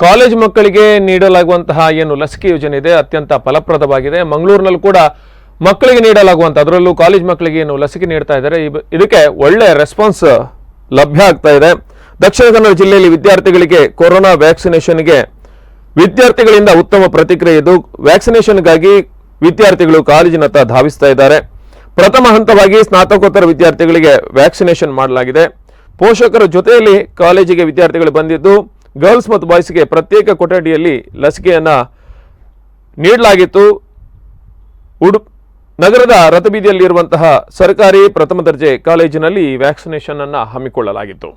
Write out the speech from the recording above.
College ಮಕ್ಕಳಿಗೆ ನೀಡಲಾಗುವಂತಹ ಏನು ಲಸಿಕೆ ಯೋಜನೆ ಇದೆ ಅತ್ಯಂತ ಫಲಪ್ರದವಾಗಿದೆ. ಮಂಗಳೂರಿನಲ್ಲಿ ಕೂಡ ಮಕ್ಕಳಿಗೆ ನೀಡಲಾಗುವಂತ ಅದರಲ್ಲೂ ಕಾಲೇಜ್ ಮಕ್ಕಳಿಗೆ ಏನು ಲಸಿಕೆ ನೀಡ್ತಾ ಇದ್ದಾರೆ, ಇದಕ್ಕೆ ಒಳ್ಳೆ ರೆಸ್ಪಾನ್ಸ್ ಲಭ್ಯ ಆಗ್ತಾ ಇದೆ. ದಕ್ಷಿಣ ಕನ್ನಡ ಜಿಲ್ಲೆಯಲ್ಲಿ ವಿದ್ಯಾರ್ಥಿಗಳಿಗೆ ಕೊರೋನಾ ವ್ಯಾಕ್ಸಿನೇಷನ್ಗೆ ವಿದ್ಯಾರ್ಥಿಗಳಿಂದ ಉತ್ತಮ ಪ್ರತಿಕ್ರಿಯೆ ಇದ್ದು ವ್ಯಾಕ್ಸಿನೇಷನ್ಗಾಗಿ ವಿದ್ಯಾರ್ಥಿಗಳು ಕಾಲೇಜಿನತ್ತ ಧಾವಿಸ್ತಾ ಇದ್ದಾರೆ. ಪ್ರಥಮ ಹಂತವಾಗಿ ಸ್ನಾತಕೋತ್ತರ ವಿದ್ಯಾರ್ಥಿಗಳಿಗೆ ವ್ಯಾಕ್ಸಿನೇಷನ್ ಮಾಡಲಾಗಿದೆ. ಪೋಷಕರ ಜೊತೆಯಲ್ಲಿ ಕಾಲೇಜಿಗೆ ವಿದ್ಯಾರ್ಥಿಗಳು ಬಂದಿದ್ದು ಗರ್ಲ್ಸ್ ಮತ್ತು ಬಾಯ್ಸ್ಗೆ ಪ್ರತ್ಯೇಕ ಕೊಠಡಿಯಲ್ಲಿ ಲಸಿಕೆಯನ್ನು ನೀಡಲಾಗಿತ್ತು. ನಗರದ ರಥಬೀದಿಯಲ್ಲಿರುವಂತಹ ಸರ್ಕಾರಿ ಪ್ರಥಮ ದರ್ಜೆ ಕಾಲೇಜಿನಲ್ಲಿ ವ್ಯಾಕ್ಸಿನೇಷನ್ ಅನ್ನು ಹಮ್ಮಿಕೊಳ್ಳಲಾಗಿತ್ತು.